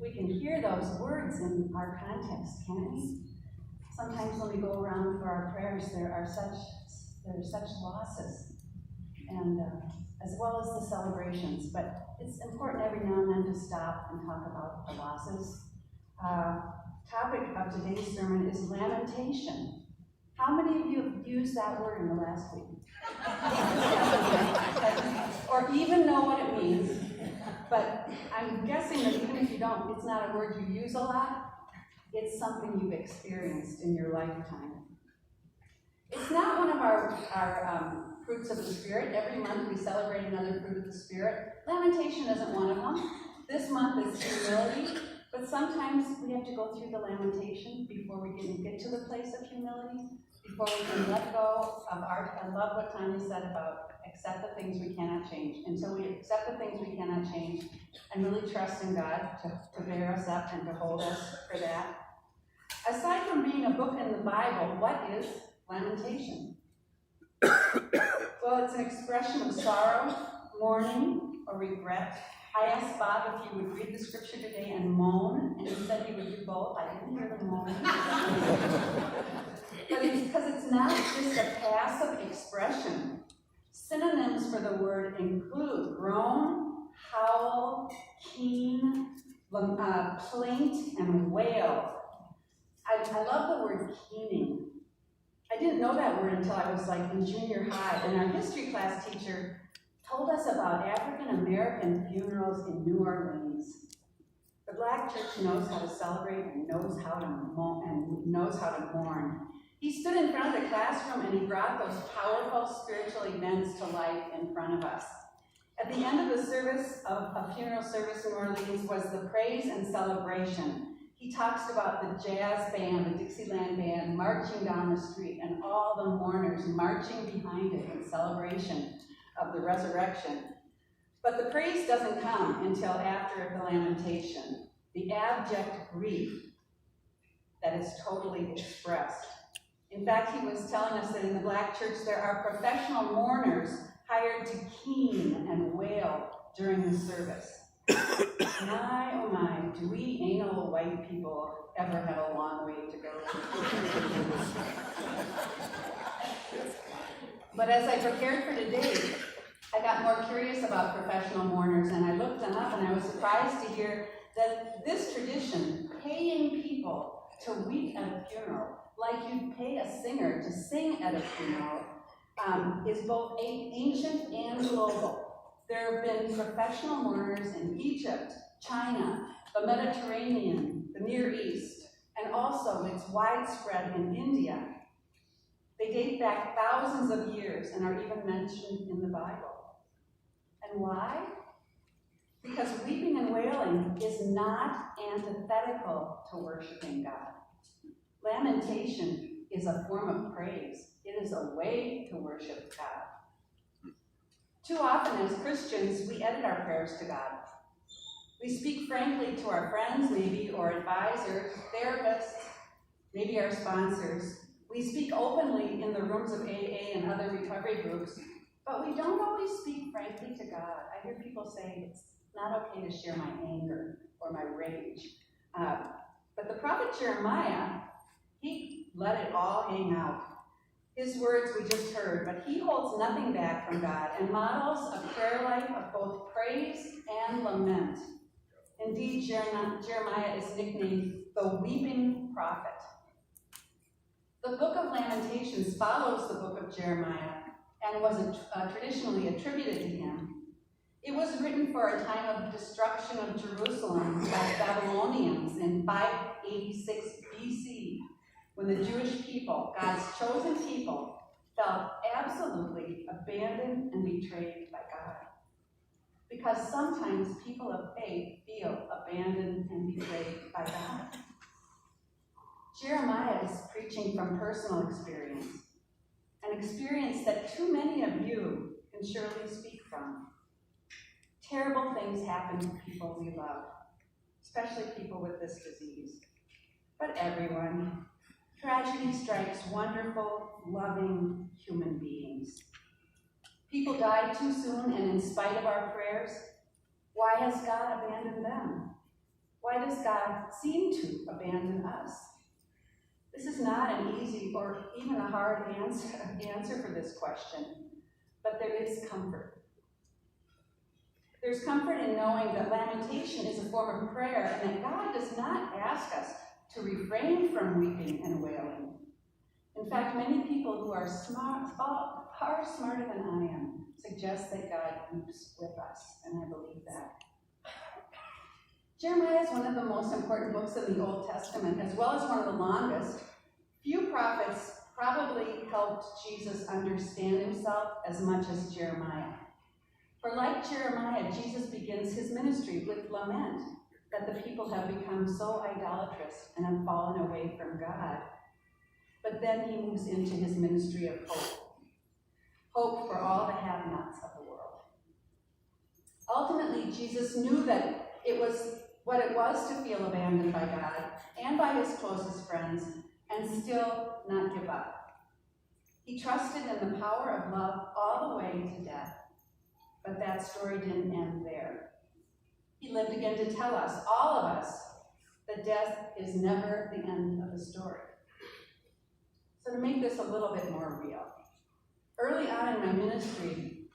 we can hear those words in our context, can't we? Sometimes when we go around for our prayers, there are such losses, and as well as the celebrations. But it's important every now and then to stop and talk about the losses. Topic of today's sermon is lamentation. How many of you have used that word in the last week? Or even know what it means? But I'm guessing that even if you don't, it's not a word you use a lot. It's something you've experienced in your lifetime. It's not one of our fruits of the Spirit. Every month we celebrate another fruit of the Spirit. Lamentation isn't one of them. This month is humility, but sometimes we have to go through the lamentation before we can get to the place of humility, before we can let go of I love what Tanya said about accept the things we cannot change. Until we accept the things we cannot change and really trust in God to bear us up and to hold us for that. Aside from being a book in the Bible, what is lamentation? Well, it's an expression of sorrow, mourning, or regret. I asked Bob if he would read the scripture today and moan, and he said he would do both. I didn't hear the moan. But it's because it's not just a passive expression. Synonyms for the word include groan, howl, keen, plaint, and wail. I love the word keening. I didn't know that word until I was like in junior high, and our history class teacher told us about African American funerals in New Orleans. The Black church knows how to celebrate and knows how to mourn. He stood in front of the classroom and he brought those powerful spiritual events to life in front of us. At the end of the service, of a funeral service in New Orleans, was the praise and celebration. He talks about the jazz band, the Dixieland band, marching down the street, and all the mourners marching behind it in celebration of the resurrection. But the praise doesn't come until after the lamentation, the abject grief that is totally expressed. In fact, he was telling us that in the Black church there are professional mourners hired to keen and wail during the service. My, oh my, do we anal white people ever have a long way to go? But as I prepared for today, I got more curious about professional mourners, and I looked them up, and I was surprised to hear that this tradition, paying people to weep at a funeral, like you'd pay a singer to sing at a funeral, is both ancient and global. There have been professional mourners in Egypt, China, the Mediterranean, the Near East, and also it's widespread in India. They date back thousands of years and are even mentioned in the Bible. And why? Because weeping and wailing is not antithetical to worshiping God. Lamentation is a form of praise. It is a way to worship God. Too often as Christians, we edit our prayers to God. We speak frankly to our friends, maybe, or advisors, therapists, maybe our sponsors. We speak openly in the rooms of AA and other recovery groups, but we don't always speak frankly to God. I hear people say it's not okay to share my anger or my rage. But the prophet Jeremiah, he let it all hang out. His words we just heard, but he holds nothing back from God and models a prayer life of both praise and lament. Indeed, Jeremiah is nicknamed the weeping prophet. The book of Lamentations follows the book of Jeremiah and was traditionally attributed to him. It was written for a time of destruction of Jerusalem by Babylonians in 586 BC, when the Jewish people, God's chosen people, felt absolutely abandoned and betrayed by God. Because sometimes people of faith feel abandoned and betrayed by God. Jeremiah is preaching from personal experience, an experience that too many of you can surely speak from. Terrible things happen to people we love, especially people with this disease. But everyone. Tragedy strikes wonderful, loving human beings. People die too soon, and in spite of our prayers, why has God abandoned them? Why does God seem to abandon us? This is not an easy or even a hard answer for this question, but there is comfort. There's comfort in knowing that lamentation is a form of prayer and that God does not ask us to refrain from weeping and wailing. In fact, many people who are far smarter than I am suggest that God weeps with us, and I believe that. Jeremiah is one of the most important books in the Old Testament, as well as one of the longest. Few prophets probably helped Jesus understand himself as much as Jeremiah. For like Jeremiah, Jesus begins his ministry with lament that the people have become so idolatrous and have fallen away from God. But then he moves into his ministry of hope. Hope for all the have-nots of the world. Ultimately, Jesus knew that it was what it was to feel abandoned by God and by his closest friends and still not give up. He trusted in the power of love all the way to death. But that story didn't end there. He lived again to tell us, all of us, that death is never the end of the story. So to make this a little bit more real, early on in my ministry,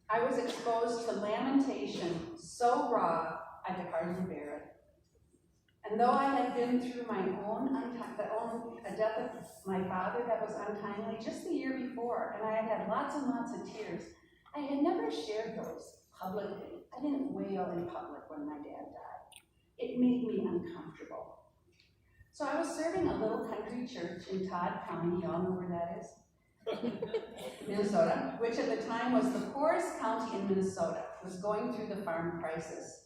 I was exposed to lamentation so raw I could hardly bear it. And though I had been through my own death of my father that was untimely just the year before, and I had had lots and lots of tears, I had never shared those publicly. I didn't wail in public when my dad died. It made me uncomfortable. So I was serving a little country church in Todd County, y'all know where that is? Minnesota, which at the time was the poorest county in Minnesota. It was going through the farm crisis.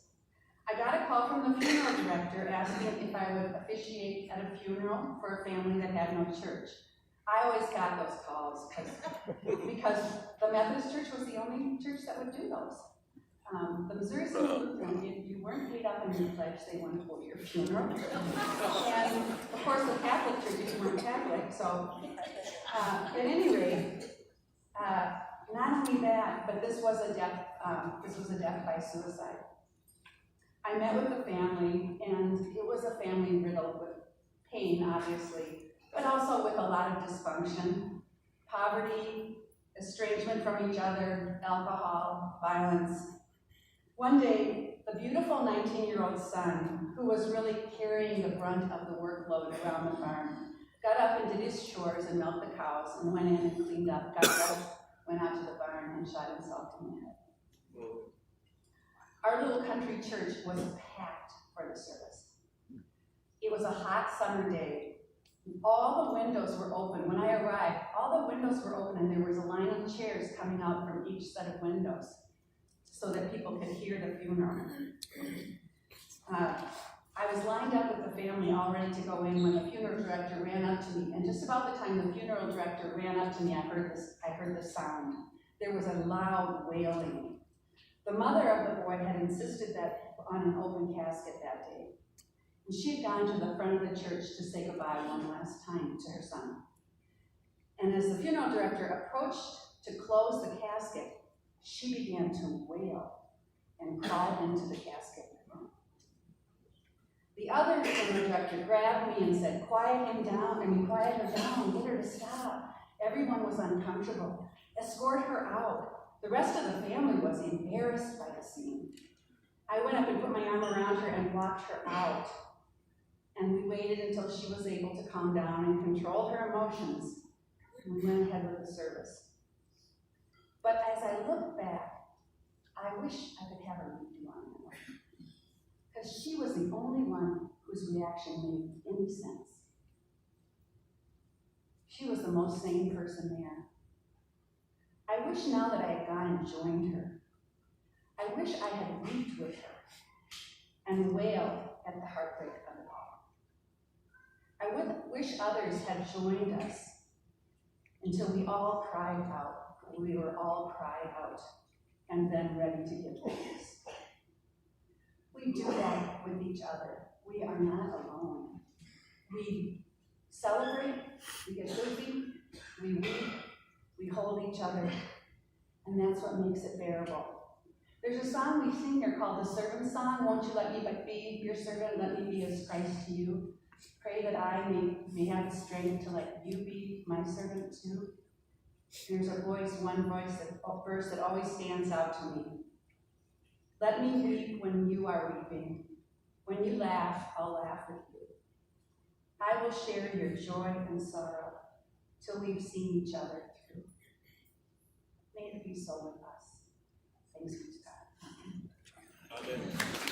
I got a call from the funeral director asking if I would officiate at a funeral for a family that had no church. I always got those calls because the Methodist Church was the only church that would do those. The Missouri Synod Lutheran, if you weren't paid up in your pledge, they wouldn't hold your funeral. And of course, the Catholic Church, if you weren't Catholic. So, at any rate, not only that, but this was a death. This was a death by suicide. I met with the family, and it was a family riddled with pain, obviously, but also with a lot of dysfunction, poverty, estrangement from each other, alcohol, violence. One day, the beautiful 19-year-old son, who was really carrying the brunt of the workload around the farm, got up and did his chores and milked the cows and went in and cleaned up, got up, went out to the barn and shot himself in the head. Our little country church was packed for the service. It was a hot summer day. All the windows were open. When I arrived, all the windows were open and there was a line of chairs coming out from each set of windows so that people could hear the funeral. I was lined up with the family all ready to go in when the funeral director ran up to me, and just about the time the funeral director ran up to me, I heard the sound. There was a loud wailing. The mother of the boy had insisted that on an open casket that day. And she had gone to the front of the church to say goodbye one last time to her son. And as the funeral director approached to close the casket, she began to wail and crawl into the casket. The other funeral director grabbed me and said, quiet her down, get her to stop. Everyone was uncomfortable. Escort her out. The rest of the family was embarrassed by the scene. I went up and put my arm around her and walked her out. And we waited until she was able to calm down and control her emotions. And we went ahead with the service. But as I look back, I wish I could have her redo on that one. Because she was the only one whose reaction made any sense. She was the most sane person there. I wish now that I had gone and joined her. I wish I had wept with her and wailed at the heartbreak of it all. I wish others had joined us until we all cried out. We were all cried out and then ready to give thanks. We do that with each other. We are not alone. We celebrate, we get goofy, we weep, we hold each other, and that's what makes it bearable. There's a song we sing here called the Servant Song. Won't you let me be your servant, let me be as Christ to you. Pray that I may have the strength to let you be my servant too. There's a verse that always stands out to me. Let me weep when you are weeping. When you laugh, I'll laugh with you. I will share your joy and sorrow till we've seen each other through. May it be so with us. Thanks be to God. Amen.